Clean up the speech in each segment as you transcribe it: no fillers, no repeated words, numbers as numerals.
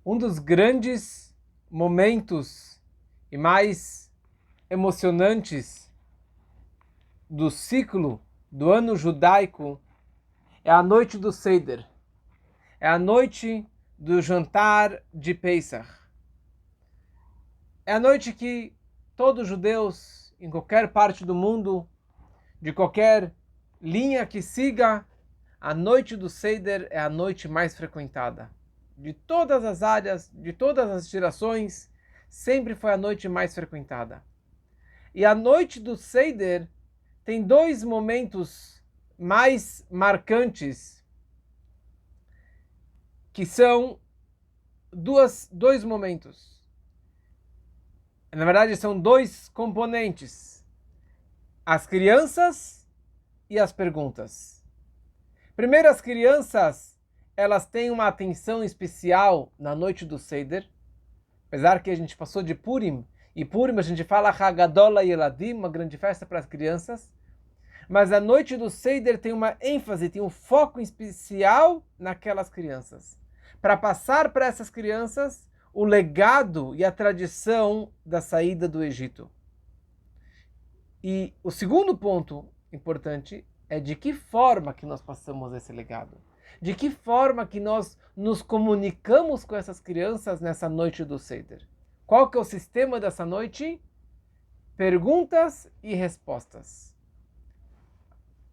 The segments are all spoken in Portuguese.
Um dos grandes momentos e mais emocionantes do ciclo do ano judaico é a noite do Seder. É a noite do jantar de Pesach. É a noite que todos os judeus, em qualquer parte do mundo, de qualquer linha que siga, a noite do Seder é a noite mais frequentada. De todas as áreas, de todas as gerações, sempre foi a noite mais frequentada. E a noite do Seder tem dois momentos mais marcantes, que são dois momentos. Na verdade, são dois componentes: as crianças e as perguntas. Primeiro, as crianças, elas têm uma atenção especial na noite do Seder. Apesar que a gente passou de Purim, e Purim a gente fala Hagadola Yeladim, uma grande festa para as crianças. Mas a noite do Seder tem uma ênfase, tem um foco especial naquelas crianças, para passar para essas crianças o legado e a tradição da saída do Egito. E o segundo ponto importante é de que forma que nós passamos esse legado. De que forma que nós nos comunicamos com essas crianças nessa noite do Seder. Qual que é o sistema dessa noite? Perguntas e respostas.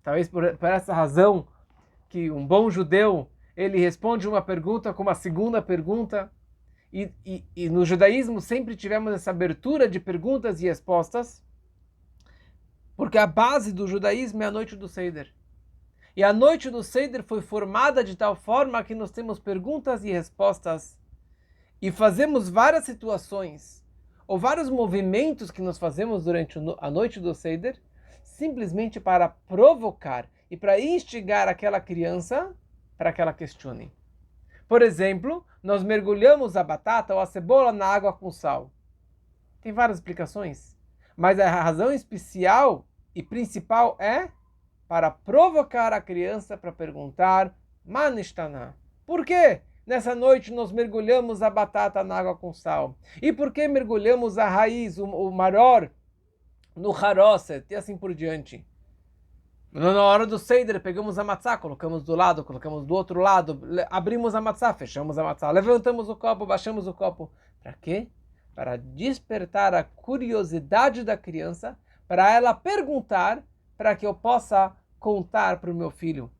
Talvez por essa razão que um bom judeu, ele responde uma pergunta com uma segunda pergunta. E no judaísmo sempre tivemos essa abertura de perguntas e respostas, porque a base do judaísmo é a noite do Seder. E a noite do Seder foi formada de tal forma que nós temos perguntas e respostas e fazemos várias situações ou vários movimentos que nós fazemos durante a noite do Seder simplesmente para provocar e para instigar aquela criança para que ela questione. Por exemplo, nós mergulhamos a batata ou a cebola na água com sal. Tem várias explicações, mas a razão especial e principal é para provocar a criança para perguntar Manishtaná. Por quê? Nessa noite nós mergulhamos a batata na água com sal. E por que mergulhamos a raiz, o maror, no haroset e assim por diante? Na hora do Seder, pegamos a matzá, colocamos do lado, colocamos do outro lado, abrimos a matzá, fechamos a matzá, levantamos o copo, baixamos o copo. Para quê? Para despertar a curiosidade da criança, para ela perguntar, para que eu possa contar para o meu filho.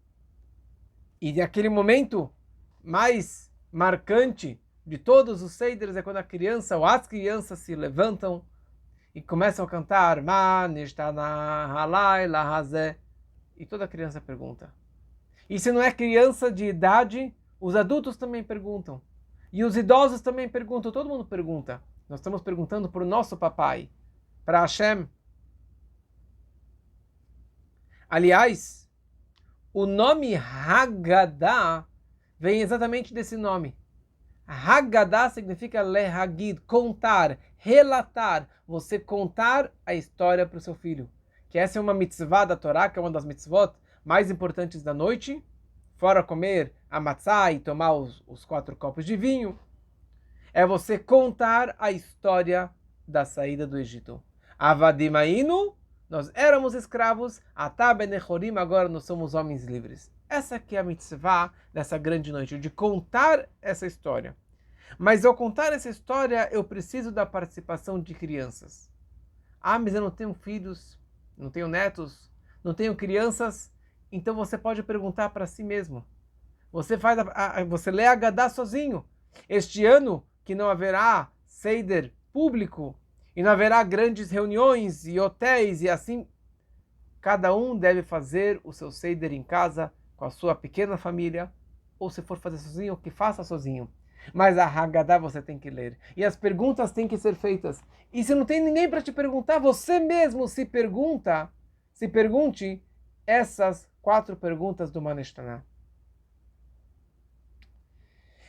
E naquele momento mais marcante de todos os Seders é quando a criança ou as crianças se levantam e começam a cantar e toda criança pergunta. E se não é criança de idade, os adultos também perguntam. E os idosos também perguntam, todo mundo pergunta. Nós estamos perguntando para o nosso papai, para Hashem. Aliás, o nome Haggadah vem exatamente desse nome. Haggadah significa lehagid, contar, relatar. Você contar a história para o seu filho. Que essa é uma mitzvah da Torá, que é uma das mitzvot mais importantes da noite. Fora comer a matzá e tomar os 4 copos de vinho. É você contar a história da saída do Egito. Avadim ainu, nós éramos escravos, atá benechorim, agora nós somos homens livres. Essa que é a mitzvah dessa grande noite, de contar essa história. Mas ao contar essa história, eu preciso da participação de crianças. Ah, mas eu não tenho filhos, não tenho netos, não tenho crianças. Então você pode perguntar para si mesmo. Você você lê a Haggadah sozinho. Este ano, que não haverá Seder público, e não haverá grandes reuniões e hotéis e assim, cada um deve fazer o seu Seder em casa, com a sua pequena família, ou se for fazer sozinho, que faça sozinho. Mas a Haggadah você tem que ler. E as perguntas têm que ser feitas. E se não tem ninguém para te perguntar, você mesmo se pergunte essas 4 perguntas do Manishtaná.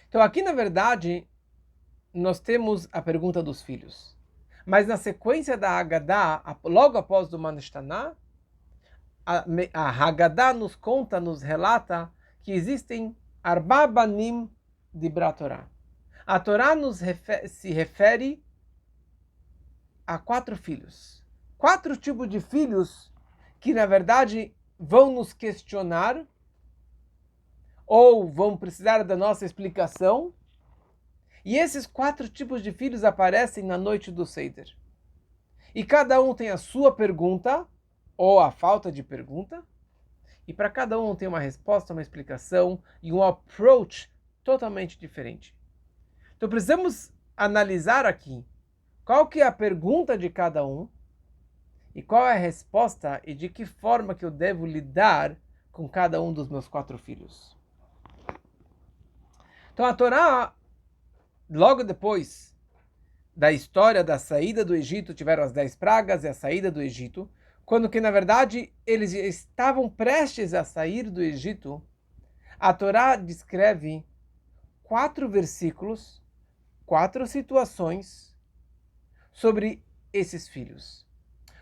Então aqui na verdade, nós temos a pergunta dos filhos. Mas na sequência da Haggadah, logo após do Manishtaná, a Haggadah nos conta, nos relata que existem Arba Banim de Bratorá. A Torá se refere a 4 filhos. 4 tipos de filhos que, na verdade, vão nos questionar ou vão precisar da nossa explicação. E esses 4 tipos de filhos aparecem na noite do Seder. E cada um tem a sua pergunta, ou a falta de pergunta, e para cada um tem uma resposta, uma explicação e um approach totalmente diferente. Então precisamos analisar aqui qual que é a pergunta de cada um e qual é a resposta e de que forma que eu devo lidar com cada um dos meus 4 filhos. Então a Torá, logo depois da história da saída do Egito, tiveram as 10 pragas e a saída do Egito, quando que na verdade eles estavam prestes a sair do Egito, a Torá descreve 4 versículos, 4 situações sobre esses filhos.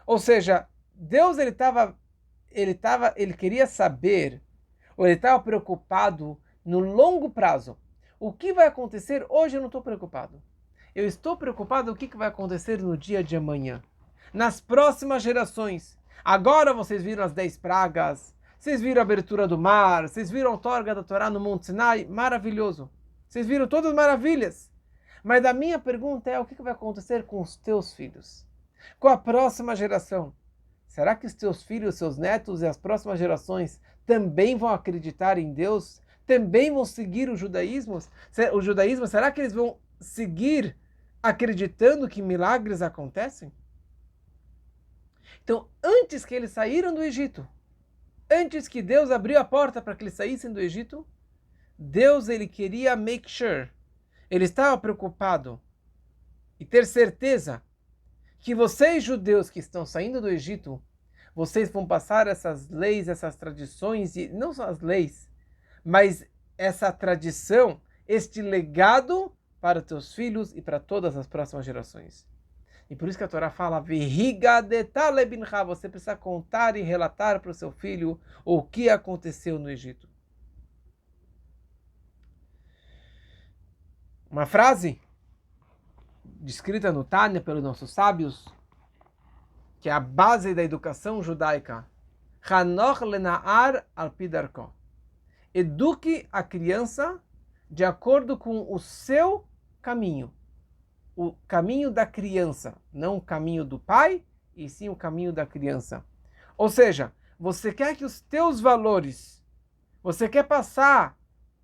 Ou seja, Deus ele queria saber, ou ele estava preocupado no longo prazo. O que vai acontecer hoje eu não estou preocupado. Eu estou preocupado o que vai acontecer no dia de amanhã, nas próximas gerações. Agora vocês viram as 10 pragas, vocês viram a abertura do mar, vocês viram a outorga da Torá no Monte Sinai, maravilhoso. Vocês viram todas as maravilhas. Mas a minha pergunta é o que vai acontecer com os teus filhos? Com a próxima geração? Será que os teus filhos, seus netos e as próximas gerações também vão acreditar em Deus? Também vão seguir o judaísmo? Será que eles vão seguir acreditando que milagres acontecem? Então, antes que eles saíram do Egito, antes que Deus abriu a porta para que eles saíssem do Egito, Deus ele queria make sure, ele estava preocupado e ter certeza que vocês judeus que estão saindo do Egito, vocês vão passar essas leis, essas tradições, e não só as leis, mas essa tradição, este legado para os teus filhos e para todas as próximas gerações. E por isso que a Torá fala, você precisa contar e relatar para o seu filho o que aconteceu no Egito. Uma frase descrita no Tânia pelos nossos sábios, que é a base da educação judaica. Hanoch lenaar al pi darko. Eduque a criança de acordo com o seu caminho. O caminho da criança, não o caminho do pai, e sim o caminho da criança. Ou seja, você quer que os teus valores, você quer passar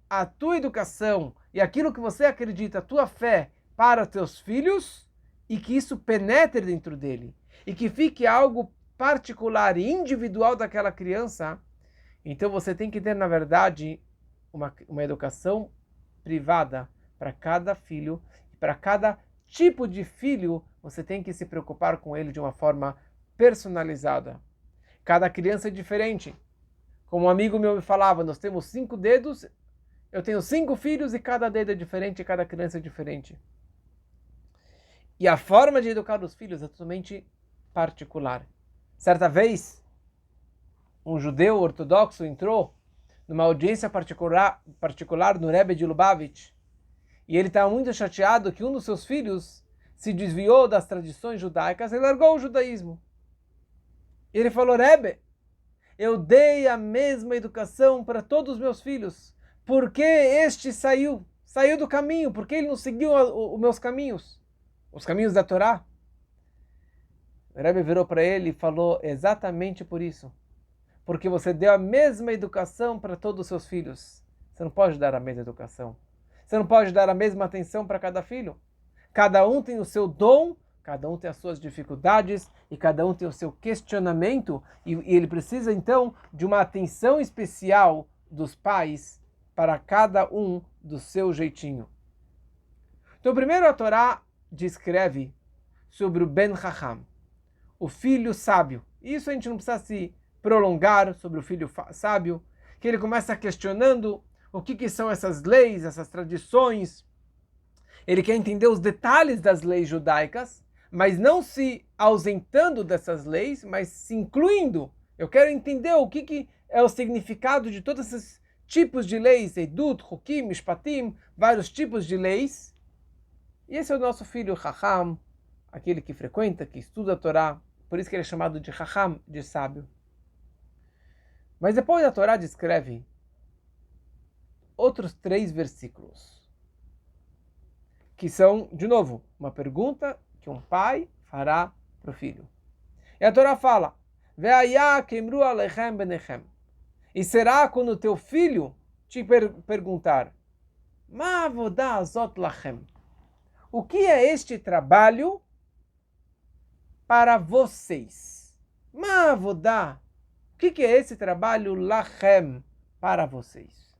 a tua educação e aquilo que você acredita, a tua fé, para teus filhos, e que isso penetre dentro dele, e que fique algo particular e individual daquela criança, então você tem que ter, na verdade, uma educação privada para cada filho, para cada tipo de filho, você tem que se preocupar com ele de uma forma personalizada. Cada criança é diferente. Como um amigo meu me falava, nós temos 5 dedos, eu tenho 5 filhos e cada dedo é diferente, cada criança é diferente. E a forma de educar os filhos é totalmente particular. Certa vez, um judeu ortodoxo entrou numa audiência particular no Rebbe de Lubavitch, e ele estava muito chateado que um dos seus filhos se desviou das tradições judaicas e largou o judaísmo. E ele falou, Rebbe, eu dei a mesma educação para todos os meus filhos. Por que este saiu do caminho? Por que ele não seguiu os meus caminhos? Os caminhos da Torá? O Rebbe virou para ele e falou, exatamente por isso. Porque você deu a mesma educação para todos os seus filhos. Você não pode dar a mesma educação. Você não pode dar a mesma atenção para cada filho. Cada um tem o seu dom, cada um tem as suas dificuldades e cada um tem o seu questionamento e ele precisa então de uma atenção especial dos pais para cada um do seu jeitinho. Então primeiro a Torá descreve sobre o Ben Chacham, o filho sábio. Isso a gente não precisa se prolongar sobre o filho sábio, que ele começa questionando o que são essas leis, essas tradições. Ele quer entender os detalhes das leis judaicas, mas não se ausentando dessas leis, mas se incluindo. Eu quero entender o que é o significado de todos esses tipos de leis, Edut, Hukim, Mishpatim, vários tipos de leis, E esse é o nosso filho Chacham, aquele que frequenta, que estuda a Torá, por isso que ele é chamado de Chacham, de sábio. Mas depois a Torá descreve outros 3 versículos, que são, de novo, uma pergunta que um pai fará para o filho. E a Torá fala, Ve'ayah kemru alechem benechem. E será quando teu filho te perguntar, Ma avodah azot lachem. O que é este trabalho para vocês? Ma avodah. O que é esse trabalho lachem para vocês?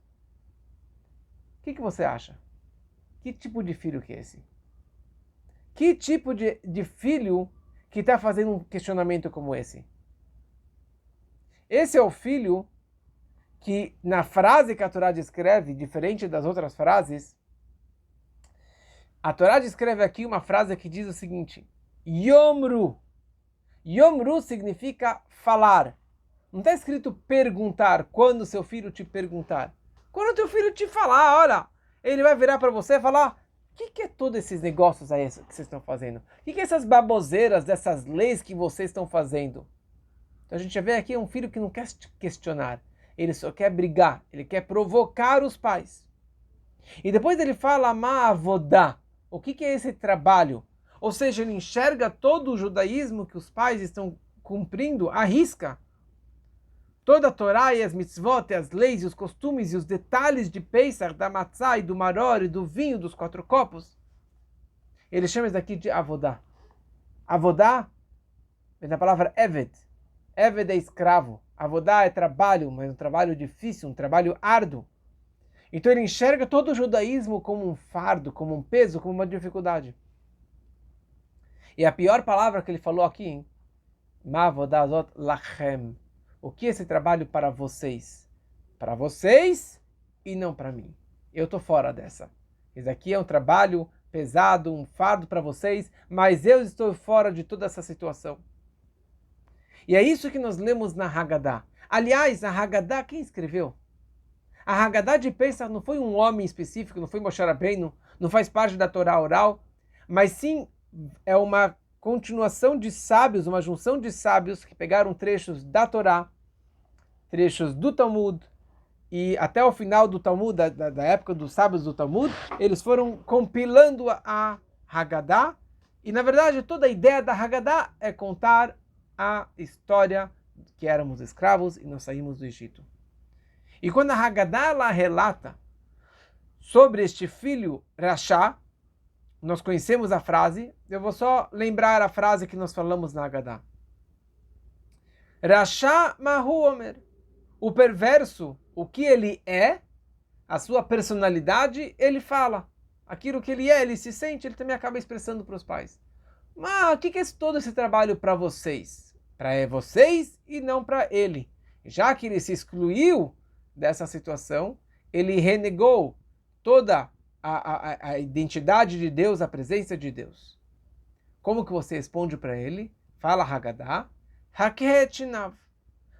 O que você acha? Que tipo de filho que é esse? Que tipo de filho que está fazendo um questionamento como esse? Esse é o filho que, na frase que a Torá descreve, diferente das outras frases, a Torá descreve aqui uma frase que diz o seguinte, Yomru. Yomru significa falar. Não está escrito perguntar, quando seu filho te perguntar. Quando teu filho te falar, olha, ele vai virar para você e falar, o que é todos esses negócios aí que vocês estão fazendo? O que é essas baboseiras dessas leis que vocês estão fazendo? Então a gente vê aqui um filho que não quer questionar. Ele só quer brigar, ele quer provocar os pais. E depois ele fala, ma'avodá. O que é esse trabalho? Ou seja, ele enxerga todo o judaísmo que os pais estão cumprindo à risca. Toda a Torá e as mitzvot, e as leis e os costumes e os detalhes de Pesach, da matzá e do maror e do vinho dos 4 copos. Ele chama isso daqui de avodá. Avodá vem da palavra eved. Eved é escravo. Avodá é trabalho, mas um trabalho difícil, um trabalho árduo. Então ele enxerga todo o judaísmo como um fardo, como um peso, como uma dificuldade. E a pior palavra que ele falou aqui, ma'avodá azot lachem. O que é esse trabalho para vocês? Para vocês e não para mim. Eu estou fora dessa. Esse aqui é um trabalho pesado, um fardo para vocês, mas eu estou fora de toda essa situação. E é isso que nós lemos na Haggadah. Aliás, a Haggadah, quem escreveu? A Haggadah de Pesach não foi um homem específico, não foi Moshe Rabbeinu, não faz parte da Torá oral, mas sim é uma continuação de sábios, uma junção de sábios que pegaram trechos da Torá, trechos do Talmud, e até o final do Talmud, da época dos sábios do Talmud, eles foram compilando a Haggadah, e na verdade toda a ideia da Haggadah é contar a história que éramos escravos e nós saímos do Egito. E quando a Haggadah ela relata sobre este filho Rashá, nós conhecemos a frase, eu vou só lembrar a frase que nós falamos na Haggadah. Rashá mahu omer. O perverso, o que ele é, a sua personalidade, ele fala. Aquilo que ele é, ele se sente, ele também acaba expressando para os pais. Mas o que é todo esse trabalho para vocês? Para vocês e não para ele. Já que ele se excluiu dessa situação, ele renegou toda a identidade de Deus, a presença de Deus. Como que você responde para ele? Fala Haggadah, Haketinav.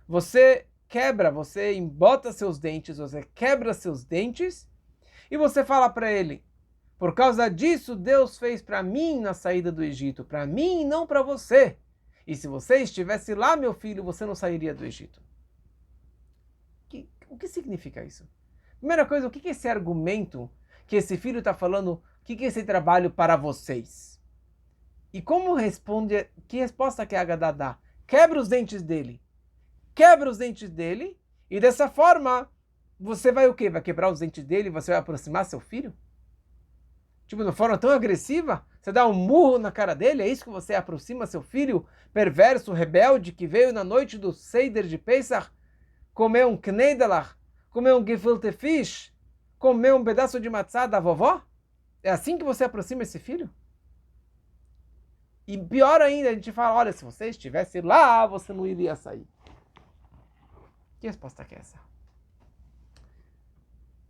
Você quebra, você embota seus dentes, você quebra seus dentes e você fala para ele, por causa disso Deus fez para mim na saída do Egito, para mim e não para você. E se você estivesse lá, meu filho, você não sairia do Egito. O que significa isso? Primeira coisa, o que é esse argumento que esse filho está falando? O que é esse trabalho para vocês? E como responde? Que resposta que a Haggadah dá? Quebra os dentes dele. Quebra os dentes dele e dessa forma você vai o quê? Vai quebrar os dentes dele e você vai aproximar seu filho? Tipo, de uma forma tão agressiva? Você dá um murro na cara dele? É isso que você aproxima seu filho perverso, rebelde, que veio na noite do Seder de Pesach comer um kneidelach, comer um gefilte fish, comer um pedaço de matzá da vovó? É assim que você aproxima esse filho? E pior ainda, a gente fala, olha, se você estivesse lá, você não iria sair. Que resposta que é essa?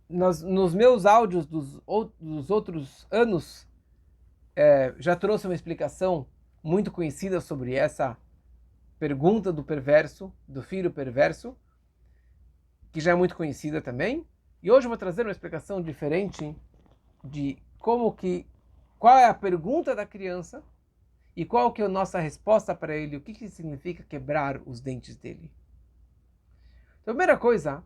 Nos meus áudios dos outros anos, já trouxe uma explicação muito conhecida sobre essa pergunta do perverso, do filho perverso, que já é muito conhecida também. E hoje eu vou trazer uma explicação diferente de qual é a pergunta da criança e qual que é a nossa resposta para ele, o que, que significa quebrar os dentes dele. Então, a primeira coisa,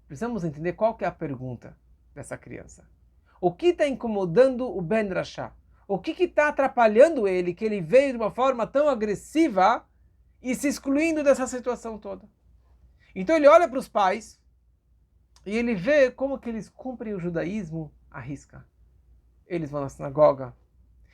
precisamos entender qual que é a pergunta dessa criança. O que está incomodando o Ben Rasha? O que está atrapalhando ele, que ele veio de uma forma tão agressiva e se excluindo dessa situação toda? Então ele olha para os pais e ele vê como que eles cumprem o judaísmo à risca. Eles vão na sinagoga,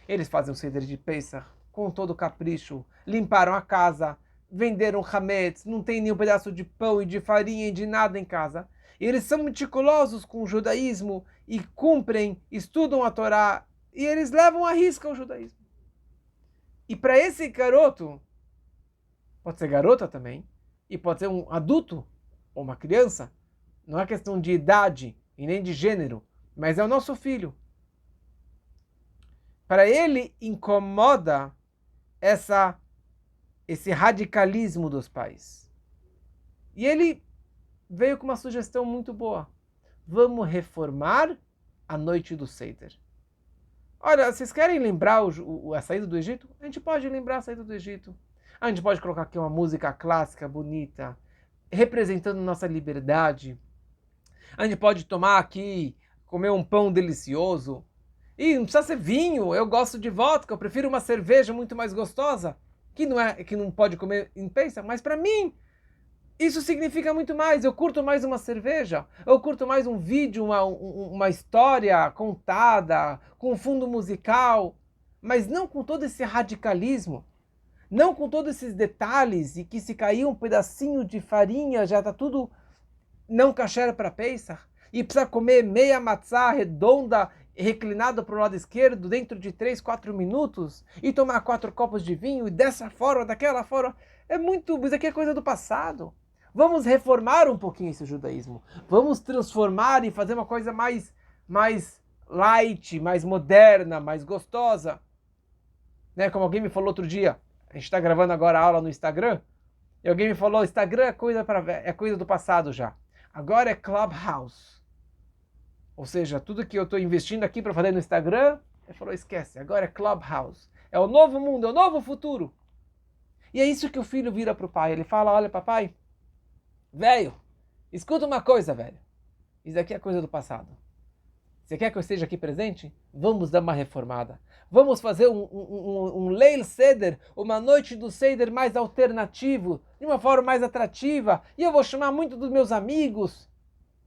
eles fazem o Seder de Pesach com todo capricho, limparam a casa, venderam hametz, não tem nenhum pedaço de pão e de farinha e de nada em casa. E eles são meticulosos com o judaísmo e cumprem, estudam a Torá e eles levam à risca o judaísmo. E para esse garoto, pode ser garota também, e pode ser um adulto ou uma criança, não é questão de idade e nem de gênero, mas é o nosso filho. Para ele incomoda esse radicalismo dos pais. E ele veio com uma sugestão muito boa. Vamos reformar a noite do Seder. Olha, vocês querem lembrar a saída do Egito? A gente pode lembrar a saída do Egito. A gente pode colocar aqui uma música clássica, bonita, representando nossa liberdade. A gente pode tomar aqui, comer um pão delicioso. E não precisa ser vinho, eu gosto de vodka, eu prefiro uma cerveja muito mais gostosa, que não pode comer em Pesach, mas para mim isso significa muito mais. Eu curto mais uma cerveja, eu curto mais um vídeo, uma história contada, com fundo musical, mas não com todo esse radicalismo, não com todos esses detalhes, e que se cair um pedacinho de farinha já está tudo não kasher para Pesach, e precisa comer meia matzá redonda, reclinado para o lado esquerdo, dentro de 3, 4 minutos, e tomar 4 copos de vinho, e dessa forma, daquela forma. Isso aqui é coisa do passado. Vamos reformar um pouquinho esse judaísmo. Vamos transformar e fazer uma coisa mais light, mais moderna, mais gostosa. Né? Como alguém me falou outro dia, a gente está gravando agora a aula no Instagram, e alguém me falou, Instagram é coisa do passado já. Agora é Clubhouse. Ou seja, tudo que eu estou investindo aqui para fazer no Instagram, ele falou, esquece, agora é Clubhouse. É o novo mundo, é o novo futuro. E é isso que o filho vira para o pai. Ele fala, olha papai, velho, escuta uma coisa, velho. Isso aqui é coisa do passado. Você quer que eu esteja aqui presente? Vamos dar uma reformada. Vamos fazer um Leil Seder, uma noite do Seder mais alternativo, de uma forma mais atrativa. E eu vou chamar muito dos meus amigos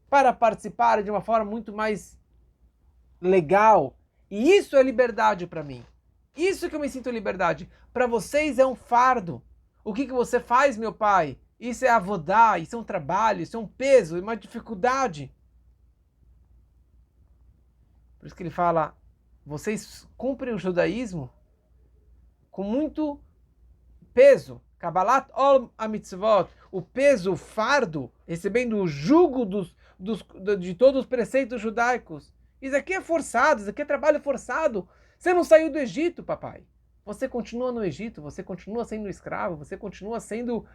para participar de uma forma muito mais legal. E isso é liberdade para mim. Isso que eu me sinto liberdade. Para vocês é um fardo. O que você faz, meu pai? Isso é avodá, isso é um trabalho, isso é um peso, é uma dificuldade. Por isso que ele fala, vocês cumprem o judaísmo com muito peso. Kabbalat ol mitzvot, o peso, o fardo, recebendo o jugo de todos os preceitos judaicos. Isso aqui é forçado, isso aqui é trabalho forçado. Você não saiu do Egito, papai. Você continua no Egito, você continua sendo escravo, você continua sendo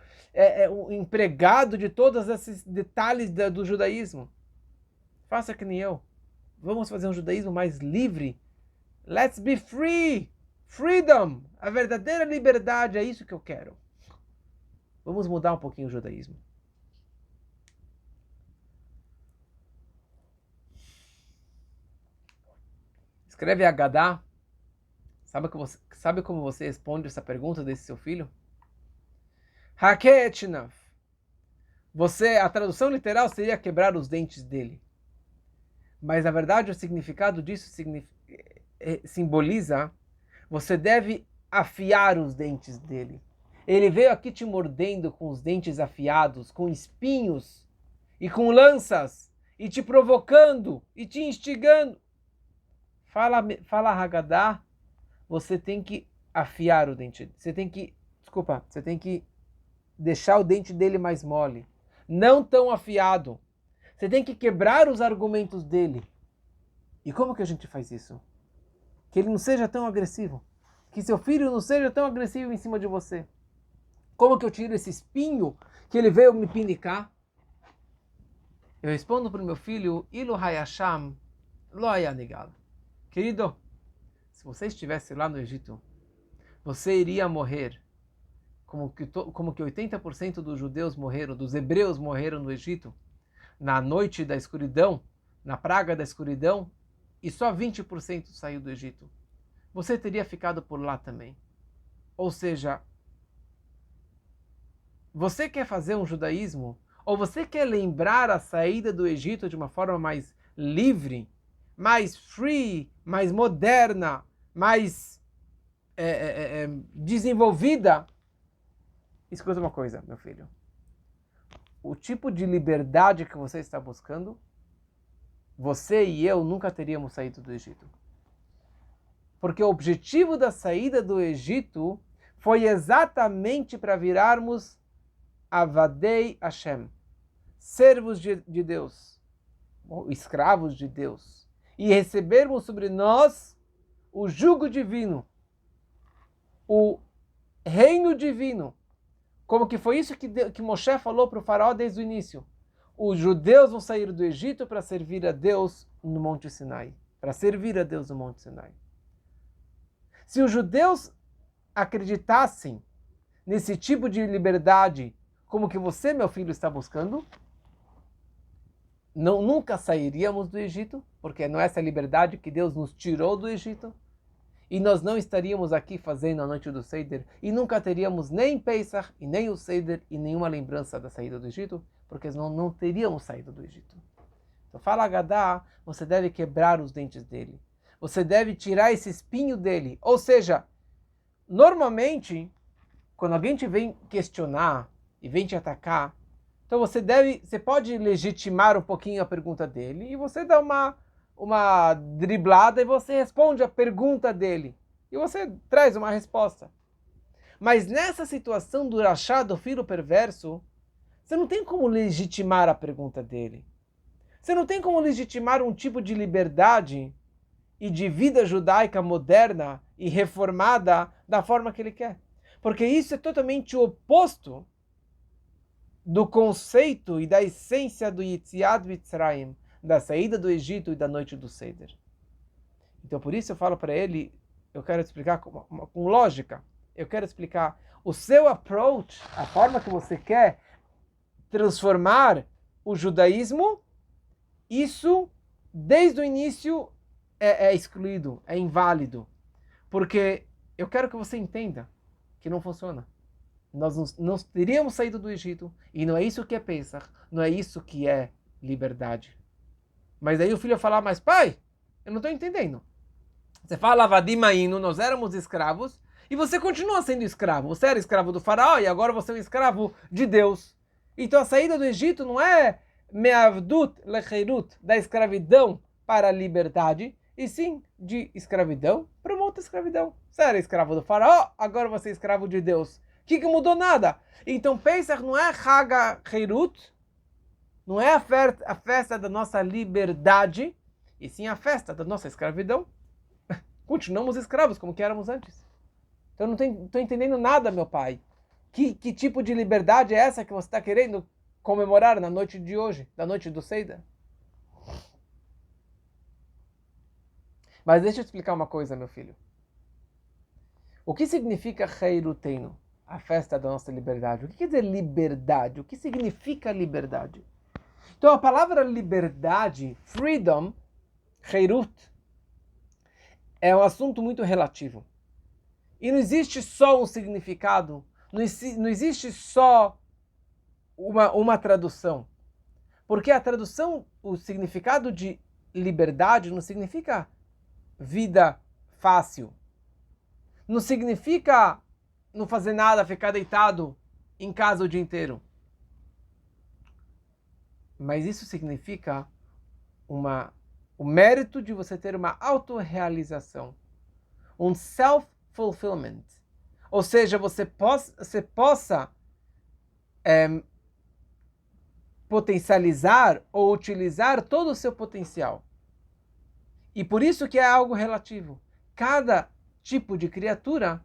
um empregado de todos esses detalhes do judaísmo. Faça que nem eu. Vamos fazer um judaísmo mais livre. Let's be free. Freedom. A verdadeira liberdade, é isso que eu quero. Vamos mudar um pouquinho o judaísmo. Escreve Agadá. Sabe como você responde essa pergunta desse seu filho? Haketnav. A tradução literal seria quebrar os dentes dele. Mas na verdade o significado disso simboliza, você deve afiar os dentes dele. Ele veio aqui te mordendo com os dentes afiados, com espinhos e com lanças, e te provocando e te instigando. Fala Haggadah, você tem que afiar o dente. Você tem que deixar o dente dele mais mole, não tão afiado. Você tem que quebrar os argumentos dele. E como que a gente faz isso? Que ele não seja tão agressivo. Que seu filho não seja tão agressivo em cima de você. Como que eu tiro esse espinho que ele veio me pinicar? Eu respondo para o meu filho, Ilu Hayasham Lo Hayanigal. Querido, se você estivesse lá no Egito, você iria morrer como que 80% dos judeus morreram, dos hebreus morreram no Egito, na noite da escuridão, na praga da escuridão, e só 20% saiu do Egito. Você teria ficado por lá também. Ou seja, você quer fazer um judaísmo, ou você quer lembrar a saída do Egito de uma forma mais livre, mais free, mais moderna, mais desenvolvida? Escuta uma coisa, meu filho. O tipo de liberdade que você está buscando, você e eu nunca teríamos saído do Egito. Porque o objetivo da saída do Egito foi exatamente para virarmos Avadei Hashem, servos de Deus, escravos de Deus, e recebermos sobre nós o jugo divino, o reino divino. Como que foi isso que Moshe falou para o faraó desde o início. Os judeus vão sair do Egito para servir a Deus no Monte Sinai. Para servir a Deus no Monte Sinai. Se os judeus acreditassem nesse tipo de liberdade, como que você, meu filho, está buscando, nunca sairíamos do Egito, porque não é essa liberdade que Deus nos tirou do Egito. E nós não estaríamos aqui fazendo a noite do Seder, e nunca teríamos nem Pesach, e nem o Seder, e nenhuma lembrança da saída do Egito, porque nós não teríamos saído do Egito. Então fala Agadá, você deve quebrar os dentes dele. Você deve tirar esse espinho dele. Ou seja, normalmente, quando alguém te vem questionar e vem te atacar, então você pode legitimar um pouquinho a pergunta dele, e você dá uma driblada e você responde a pergunta dele. E você traz uma resposta. Mas nessa situação do rachá, do filho perverso, você não tem como legitimar a pergunta dele. Você não tem como legitimar um tipo de liberdade e de vida judaica moderna e reformada da forma que ele quer. Porque isso é totalmente o oposto do conceito e da essência do Yetziat Mitzrayim, da saída do Egito e da noite do Seder. Então por isso eu falo para ele, eu quero explicar com lógica, eu quero explicar o seu approach, a forma que você quer transformar o judaísmo, isso desde o início é excluído, é inválido. Porque eu quero que você entenda que não funciona. Nós não teríamos saído do Egito, e não é isso que é Pesach, não é isso que é liberdade. Mas aí o filho ia falar, mas pai, eu não estou entendendo. Você fala, Vadimaíno, nós éramos escravos, e você continua sendo escravo. Você era escravo do faraó, e agora você é um escravo de Deus. Então a saída do Egito não é me'avdut lecheirut, da escravidão para a liberdade, e sim de escravidão para uma outra escravidão. Você era escravo do faraó, agora você é escravo de Deus. O que mudou? Nada. Então Pesach não é Haga Heirut, não é a festa da nossa liberdade, e sim a festa da nossa escravidão. Continuamos escravos como que éramos antes. Então eu não estou entendendo nada, meu pai. Que tipo de liberdade é essa que você está querendo comemorar na noite de hoje, na noite do Seder? Mas deixa eu explicar uma coisa, meu filho. O que significa Heirutenu, a festa da nossa liberdade? O que quer dizer liberdade? O que significa liberdade? Então a palavra liberdade, freedom, Heirut, é um assunto muito relativo. E não existe só um significado, não existe só uma tradução. Porque a tradução, o significado de liberdade não significa vida fácil. Não significa não fazer nada, ficar deitado em casa o dia inteiro. Mas isso significa o mérito de você ter uma autorrealização, um self-fulfillment. Ou seja, você possa potencializar ou utilizar todo o seu potencial. E por isso que é algo relativo. Cada tipo de criatura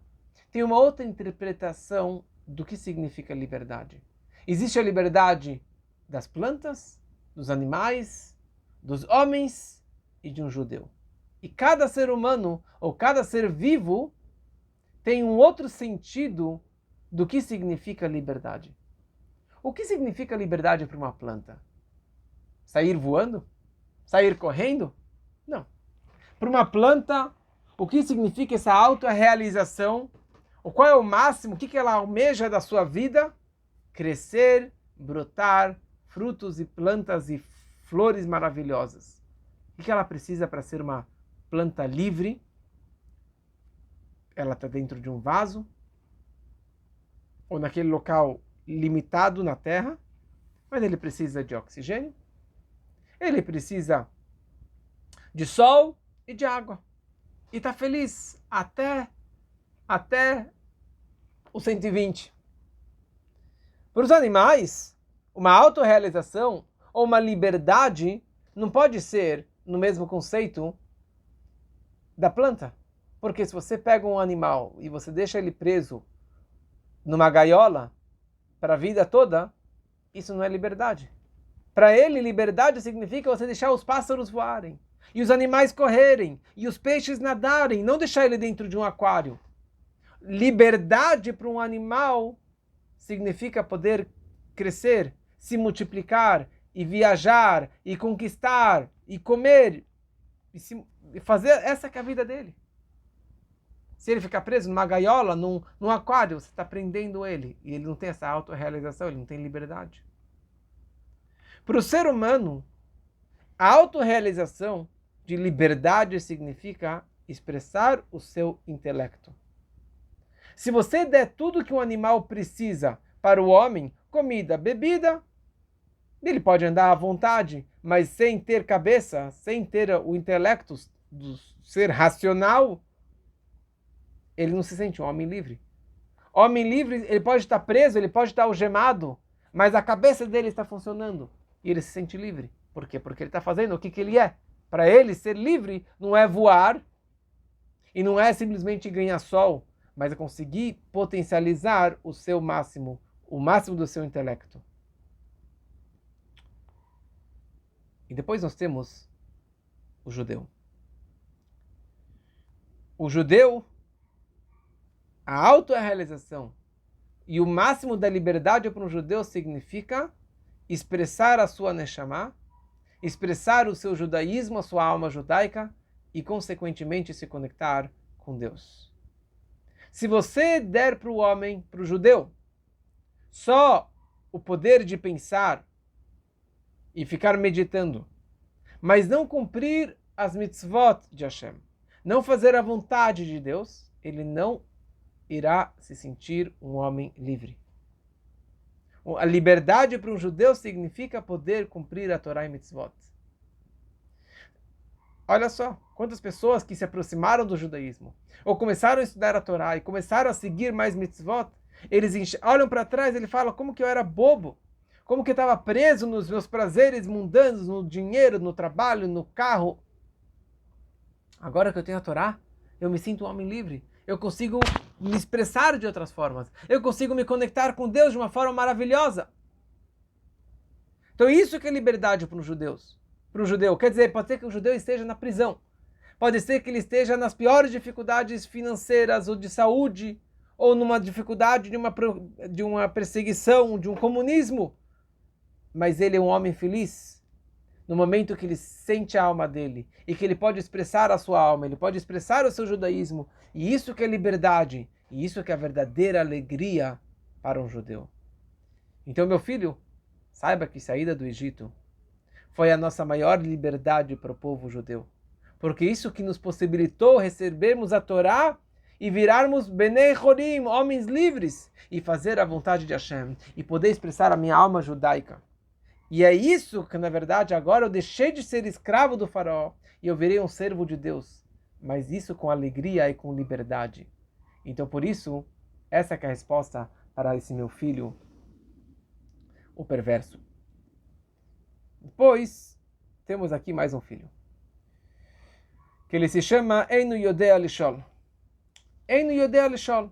tem uma outra interpretação do que significa liberdade. Existe a liberdade das plantas, dos animais, dos homens e de um judeu. E cada ser humano, ou cada ser vivo, tem um outro sentido do que significa liberdade. O que significa liberdade para uma planta? Sair voando? Sair correndo? Não. Para uma planta, o que significa essa autorrealização? Ou qual é o máximo? O que ela almeja da sua vida? Crescer, brotar, frutos e plantas e flores maravilhosas. O que ela precisa para ser uma planta livre? Ela está dentro de um vaso, ou naquele local limitado na terra, mas ele precisa de oxigênio, ele precisa de sol e de água. E está feliz até os 120. Para os animais, uma autorrealização ou uma liberdade não pode ser no mesmo conceito da planta. Porque se você pega um animal e você deixa ele preso numa gaiola para a vida toda, isso não é liberdade. Para ele, liberdade significa você deixar os pássaros voarem, e os animais correrem, e os peixes nadarem, não deixar ele dentro de um aquário. Liberdade para um animal significa poder crescer, se multiplicar, e viajar, e conquistar, e comer, e fazer essa que é a vida dele. Se ele ficar preso numa gaiola, num aquário, você está prendendo ele. E ele não tem essa autorrealização, ele não tem liberdade. Para o ser humano, a autorrealização de liberdade significa expressar o seu intelecto. Se você der tudo que um animal precisa para o homem, comida, bebida, ele pode andar à vontade, mas sem ter cabeça, sem ter o intelecto do ser racional, ele não se sente um homem livre. Homem livre, ele pode estar preso, ele pode estar algemado, mas a cabeça dele está funcionando e ele se sente livre. Por quê? Porque ele está fazendo o que ele é. Para ele, ser livre não é voar e não é simplesmente ganhar sol, mas é conseguir potencializar o seu máximo, o máximo do seu intelecto. E depois nós temos o judeu. O judeu, a autorrealização e o máximo da liberdade para um judeu significa expressar a sua neshama, expressar o seu judaísmo, a sua alma judaica e, consequentemente, se conectar com Deus. Se você der para o homem, para o judeu, só o poder de pensar e ficar meditando, mas não cumprir as mitzvot de Hashem, não fazer a vontade de Deus, ele não irá se sentir um homem livre. A liberdade para um judeu significa poder cumprir a Torá e mitzvot. Olha só, quantas pessoas que se aproximaram do judaísmo, ou começaram a estudar a Torá e começaram a seguir mais mitzvot, eles olham para trás e ele fala como que eu era bobo, como que eu estava preso nos meus prazeres mundanos, no dinheiro, no trabalho, no carro. Agora que eu tenho a Torá, eu me sinto um homem livre. Eu consigo me expressar de outras formas. Eu consigo me conectar com Deus de uma forma maravilhosa. Então isso que é liberdade para os judeus. Para o judeu. Quer dizer, pode ser que o judeu esteja na prisão. Pode ser que ele esteja nas piores dificuldades financeiras ou de saúde, ou numa dificuldade de uma perseguição, de um comunismo. Mas ele é um homem feliz. No momento que ele sente a alma dele e que ele pode expressar a sua alma, ele pode expressar o seu judaísmo, e isso que é liberdade, e isso que é a verdadeira alegria para um judeu. Então, meu filho, saiba que a saída do Egito foi a nossa maior liberdade para o povo judeu, porque isso que nos possibilitou recebermos a Torá e virarmos Benei Chorim, homens livres, e fazer a vontade de Hashem, e poder expressar a minha alma judaica. E é isso que, na verdade, agora eu deixei de ser escravo do faraó e eu virei um servo de Deus. Mas isso com alegria e com liberdade. Então, por isso, essa que é a resposta para esse meu filho, o perverso. Depois, temos aqui mais um filho. Que ele se chama Einu Yodea Lishol. Einu Yodea Lishol.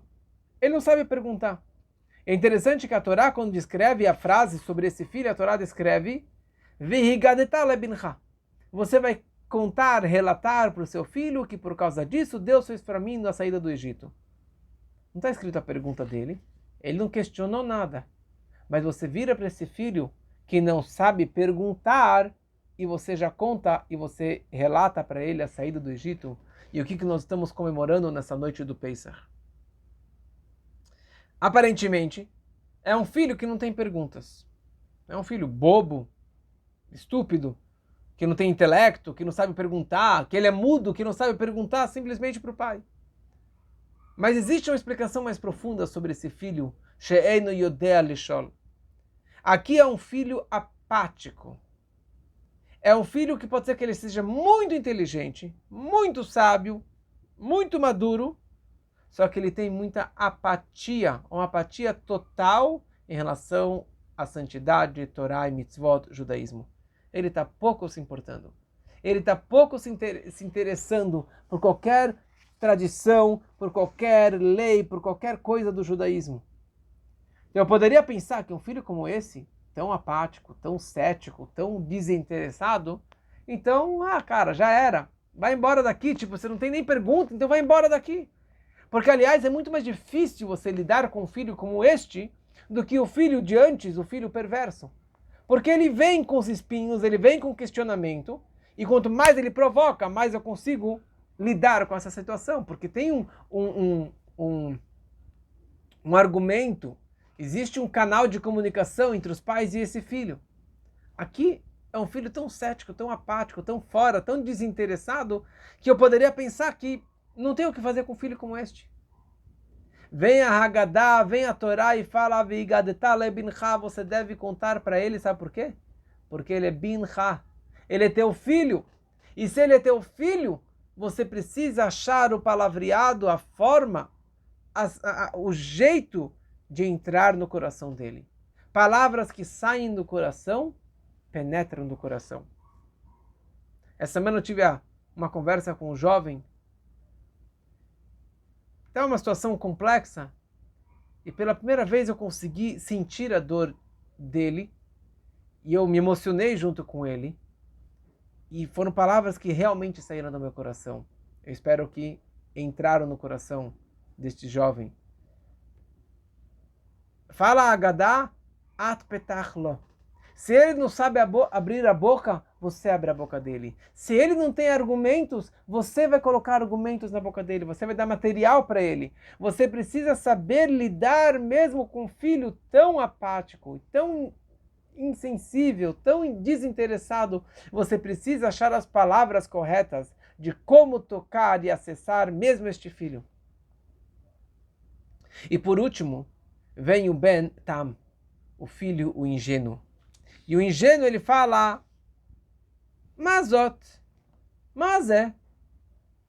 Ele não sabe perguntar. É interessante que a Torá, quando descreve a frase sobre esse filho, a Torá descreve: você vai contar, relatar para o seu filho que por causa disso Deus fez para mim na saída do Egito. Não está escrito a pergunta dele, ele não questionou nada. Mas você vira para esse filho que não sabe perguntar e você já conta e você relata para ele a saída do Egito e o que nós estamos comemorando nessa noite do Pesach. Aparentemente, é um filho que não tem perguntas. É um filho bobo, estúpido, que não tem intelecto, que não sabe perguntar, que ele é mudo, que não sabe perguntar simplesmente para o pai. Mas existe uma explicação mais profunda sobre esse filho, She'eino Yodea Lishol. Aqui é um filho apático. É um filho que pode ser que ele seja muito inteligente, muito sábio, muito maduro, só que ele tem muita apatia, uma apatia total em relação à santidade, Torá e Mitzvot, judaísmo. Ele está pouco se importando. Ele está pouco se interessando por qualquer tradição, por qualquer lei, por qualquer coisa do judaísmo. Eu poderia pensar que um filho como esse, tão apático, tão cético, tão desinteressado, então, cara, já era. Vai embora daqui, tipo, você não tem nem pergunta, então vai embora daqui. Porque, aliás, é muito mais difícil você lidar com um filho como este do que o filho de antes, o filho perverso. Porque ele vem com os espinhos, ele vem com questionamento, e quanto mais ele provoca, mais eu consigo lidar com essa situação, porque tem um argumento, existe um canal de comunicação entre os pais e esse filho. Aqui é um filho tão cético, tão apático, tão fora, tão desinteressado, que eu poderia pensar que não tem o que fazer com um filho como este. Vem a Haggadah, vem a Torá e fala, você deve contar para ele, sabe por quê? Porque ele é bincha, ele é teu filho. E se ele é teu filho, você precisa achar o palavreado, a forma, o jeito de entrar no coração dele. Palavras que saem do coração, penetram no coração. Essa semana eu tive uma conversa com um jovem. Estava uma situação complexa e pela primeira vez eu consegui sentir a dor dele e eu me emocionei junto com ele e foram palavras que realmente saíram do meu coração. Eu espero que entraram no coração deste jovem. Fala Haggadah, at petach lo. Se ele não sabe abrir a boca, você abre a boca dele. Se ele não tem argumentos, você vai colocar argumentos na boca dele. Você vai dar material para ele. Você precisa saber lidar mesmo com um filho tão apático, tão insensível, tão desinteressado. Você precisa achar as palavras corretas de como tocar e acessar mesmo este filho. E por último, vem o Ben Tam, o filho, o ingênuo. E o ingênuo ele fala, Mazot, mas é. O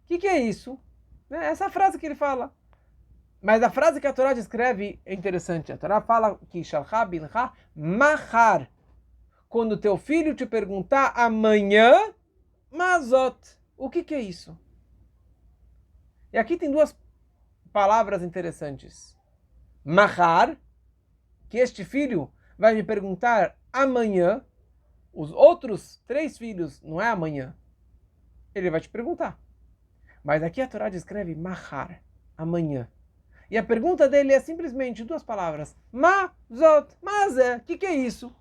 que é isso? Essa frase que ele fala. Mas a frase que a Torá descreve é interessante. A Torá fala que Shalcha bincha mahar. Quando teu filho te perguntar amanhã, Mazot. O que é isso? E aqui tem duas palavras interessantes. Mahar, que este filho vai me perguntar amanhã, os outros 3 filhos não é amanhã. Ele vai te perguntar. Mas aqui a Torá descreve mahar, amanhã. E a pergunta dele é simplesmente 2 palavras. Mazot, mas é, o que é isso?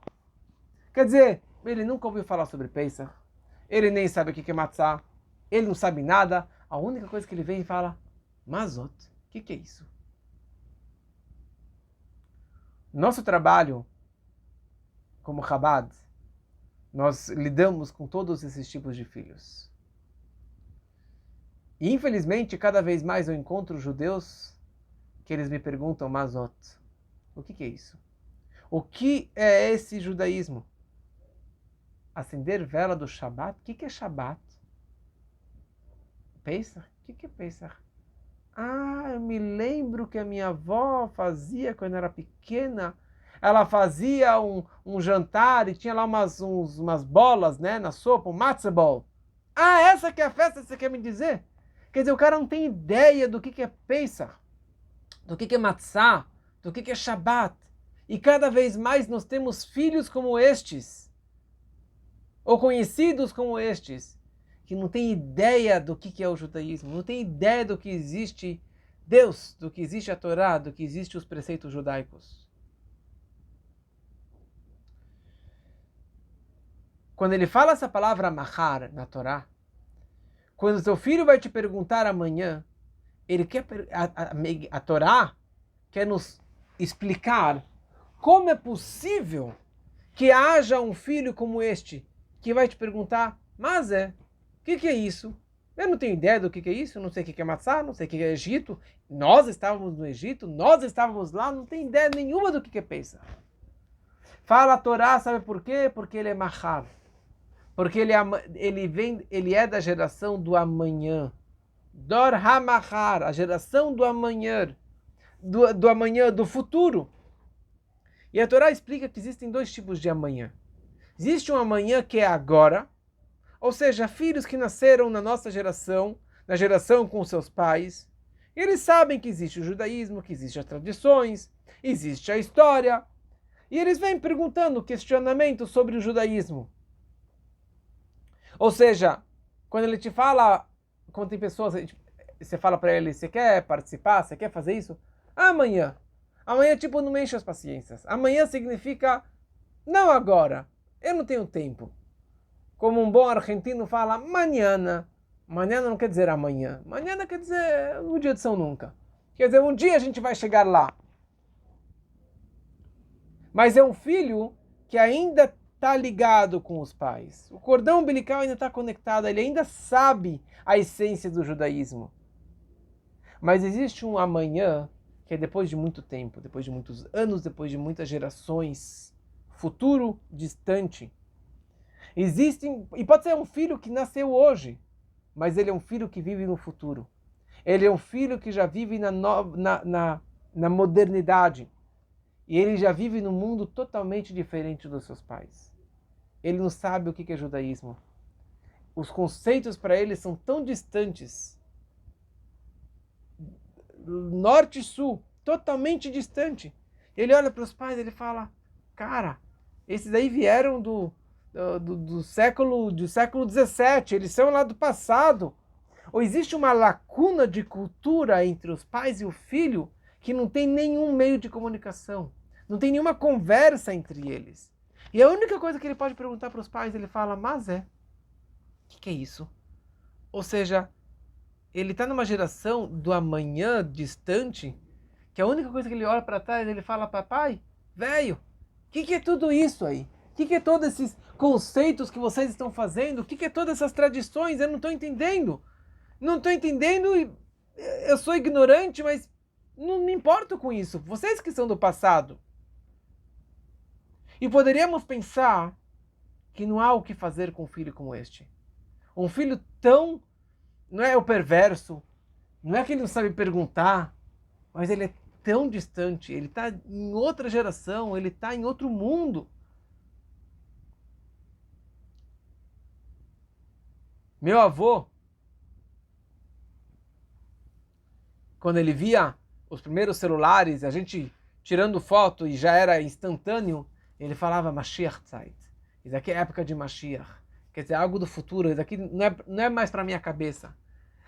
Quer dizer, ele nunca ouviu falar sobre Pesach, ele nem sabe o que é matzah, ele não sabe nada. A única coisa que ele vem e fala, Mazot, o que é isso? Nosso trabalho como Chabad, nós lidamos com todos esses tipos de filhos. E infelizmente, cada vez mais eu encontro judeus que eles me perguntam, Mazot, o que é isso? O que é esse judaísmo? Acender vela do Shabat? O que é Shabat? Pesach? O que é Pesach? Eu me lembro que a minha avó fazia quando eu era pequena. Ela fazia um jantar e tinha lá umas bolas, né, na sopa, um matzah ball. Essa que é a festa que você quer me dizer? Quer dizer, o cara não tem ideia do que é Pesach, do que é matzah, do que é Shabat. E cada vez mais nós temos filhos como estes, ou conhecidos como estes, que não tem ideia do que é o judaísmo, não tem ideia do que existe Deus, do que existe a Torá, do que existe os preceitos judaicos. Quando ele fala essa palavra mahar na Torá, quando seu filho vai te perguntar amanhã, ele quer a Torá quer nos explicar como é possível que haja um filho como este, que vai te perguntar, mas o que é isso? Eu não tenho ideia do que é isso, não sei o que é matzá, não sei o que é Egito. Nós estávamos no Egito, nós estávamos lá, não tenho ideia nenhuma do que é Pesach. Fala a Torá, sabe por quê? Porque ele é mahar. Porque ele é da geração do amanhã. Dor HaMahar, a geração do amanhã. Do amanhã, do futuro. E a Torá explica que existem dois tipos de amanhã. Existe um amanhã que é agora, ou seja, filhos que nasceram na nossa geração, na geração com seus pais, e eles sabem que existe o judaísmo, que existem as tradições, existe a história, e eles vêm perguntando questionamentos sobre o judaísmo. Ou seja, quando ele te fala, quando tem pessoas, você fala para ele, você quer participar, você quer fazer isso? Amanhã. Amanhã, tipo, não me enche as paciências. Amanhã significa, não agora, eu não tenho tempo. Como um bom argentino fala, mañana. Mañana não quer dizer amanhã. Mañana quer dizer o dia de São Nunca. Quer dizer, um dia a gente vai chegar lá. Mas é um filho que ainda está ligado com os pais. O cordão umbilical ainda está conectado, ele ainda sabe a essência do judaísmo. Mas existe um amanhã que é depois de muito tempo, depois de muitos anos, depois de muitas gerações, futuro distante. Existem, e pode ser um filho que nasceu hoje, mas ele é um filho que vive no futuro. Ele é um filho que já vive na modernidade. E ele já vive num mundo totalmente diferente dos seus pais. Ele não sabe o que é judaísmo. Os conceitos para ele são tão distantes. Norte e sul, totalmente distante. Ele olha para os pais e ele fala, cara, esses aí vieram do século XVII, eles são lá do passado. Ou existe uma lacuna de cultura entre os pais e o filho que não tem nenhum meio de comunicação, não tem nenhuma conversa entre eles. E a única coisa que ele pode perguntar para os pais, ele fala, mas o que é isso? Ou seja, ele está numa geração do amanhã distante, que a única coisa que ele olha para trás, ele fala, papai, velho, o que é tudo isso aí? O que é todos esses conceitos que vocês estão fazendo? O que é todas essas tradições? Eu não estou entendendo. Não estou entendendo e eu sou ignorante, mas não me importo com isso. Vocês que são do passado. E poderíamos pensar que não há o que fazer com um filho como este. Um filho tão... Não é o perverso, não é que ele não sabe perguntar, mas ele é tão distante, ele está em outra geração, ele está em outro mundo. Meu avô, quando ele via os primeiros celulares, a gente tirando foto e já era instantâneo, ele falava Mashiach Zeit. Isso aqui é época de Mashiach. Quer dizer, algo do futuro. Isso aqui não é mais para minha cabeça.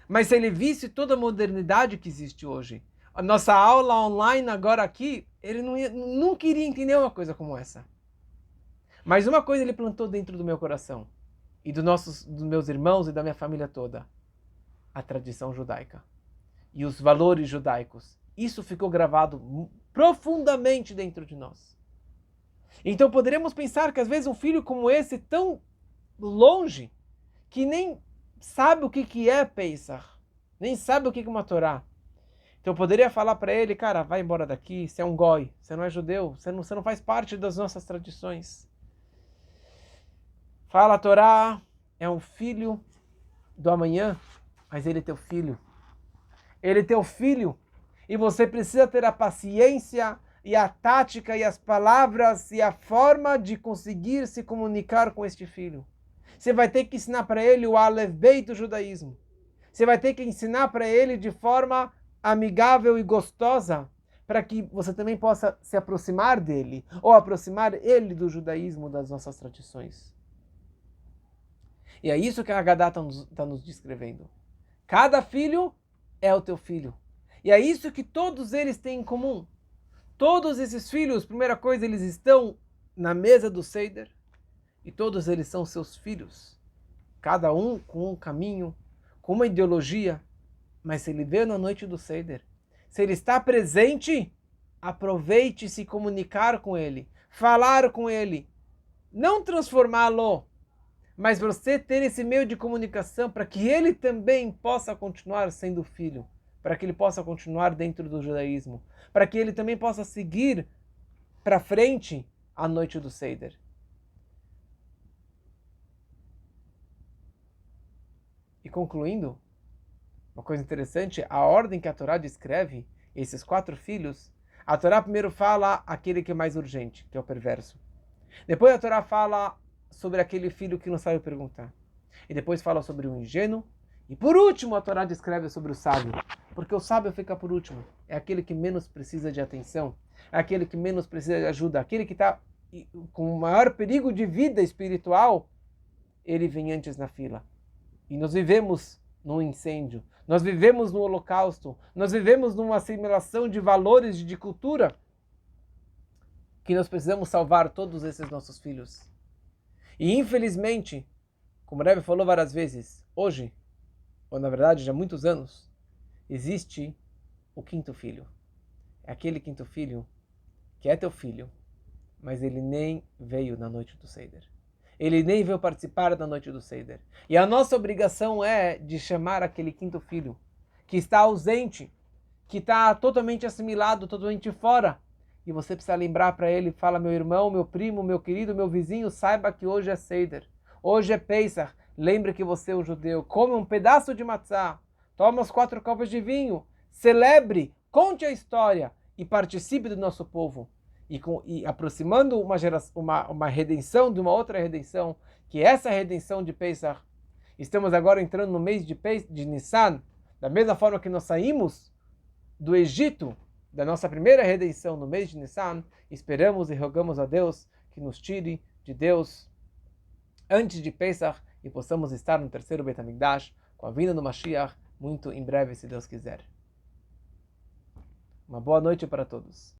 Mas se ele visse toda a modernidade que existe hoje, a nossa aula online agora aqui, ele não queria entender uma coisa como essa. Mas uma coisa ele plantou dentro do meu coração. E dos meus irmãos e da minha família toda. A tradição judaica. E os valores judaicos. Isso ficou gravado profundamente dentro de nós. Então poderíamos pensar que às vezes um filho como esse, tão longe, que nem sabe o que é Pesach, nem sabe o que é uma Torá. Então eu poderia falar para ele, cara, vai embora daqui, você é um goi, você não é judeu, você não faz parte das nossas tradições. Fala, a Torá é um filho do amanhã, mas ele é teu filho. Ele é teu filho. E você precisa ter a paciência e a tática e as palavras e a forma de conseguir se comunicar com este filho. Você vai ter que ensinar para ele o Aleph Beit do judaísmo. Você vai ter que ensinar para ele de forma amigável e gostosa, para que você também possa se aproximar dele, ou aproximar ele do judaísmo, das nossas tradições. E é isso que a Haggadah está nos descrevendo. Cada filho é o teu filho. E é isso que todos eles têm em comum. Todos esses filhos, primeira coisa, eles estão na mesa do Seder. E todos eles são seus filhos. Cada um com um caminho, com uma ideologia. Mas se ele veio na noite do Seder, se ele está presente, aproveite se comunicar com ele, falar com ele. Não transformá-lo, mas você ter esse meio de comunicação para que ele também possa continuar sendo filho, para que ele possa continuar dentro do judaísmo, para que ele também possa seguir para frente a noite do Seder. E concluindo, uma coisa interessante, a ordem que a Torá descreve, esses 4 filhos, a Torá primeiro fala aquele que é mais urgente, que é o perverso. Depois a Torá fala sobre aquele filho que não sabe perguntar. E depois fala sobre o ingênuo. E por último a Torá descreve sobre o sábio. Porque o sábio fica por último. É aquele que menos precisa de atenção. É aquele que menos precisa de ajuda. Aquele que está com o maior perigo de vida espiritual, ele vem antes na fila. E nós vivemos num incêndio. Nós vivemos no holocausto. Nós vivemos numa assimilação de valores e de cultura que nós precisamos salvar todos esses nossos filhos. E infelizmente, como o Rebbe falou várias vezes, hoje, ou na verdade já há muitos anos, existe o 5º filho. É aquele 5º filho que é teu filho, mas ele nem veio na noite do Seder. Ele nem veio participar da noite do Seder. E a nossa obrigação é de chamar aquele 5º filho, que está ausente, que está totalmente assimilado, totalmente fora. E você precisa lembrar para ele, fala, meu irmão, meu primo, meu querido, meu vizinho, saiba que hoje é Seder. Hoje é Pesach. Lembre que você é um judeu. Come um pedaço de matzá. Toma as 4 copas de vinho. Celebre, conte a história e participe do nosso povo. E aproximando uma redenção de uma outra redenção, que é essa redenção de Pesach. Estamos agora entrando no mês de Nissan. Da mesma forma que nós saímos do Egito, da nossa primeira redenção no mês de Nissan, esperamos e rogamos a Deus que nos tire de Deus antes de Pesach e possamos estar no 3º Beit HaMikdash com a vinda do Mashiach muito em breve, se Deus quiser. Uma boa noite para todos.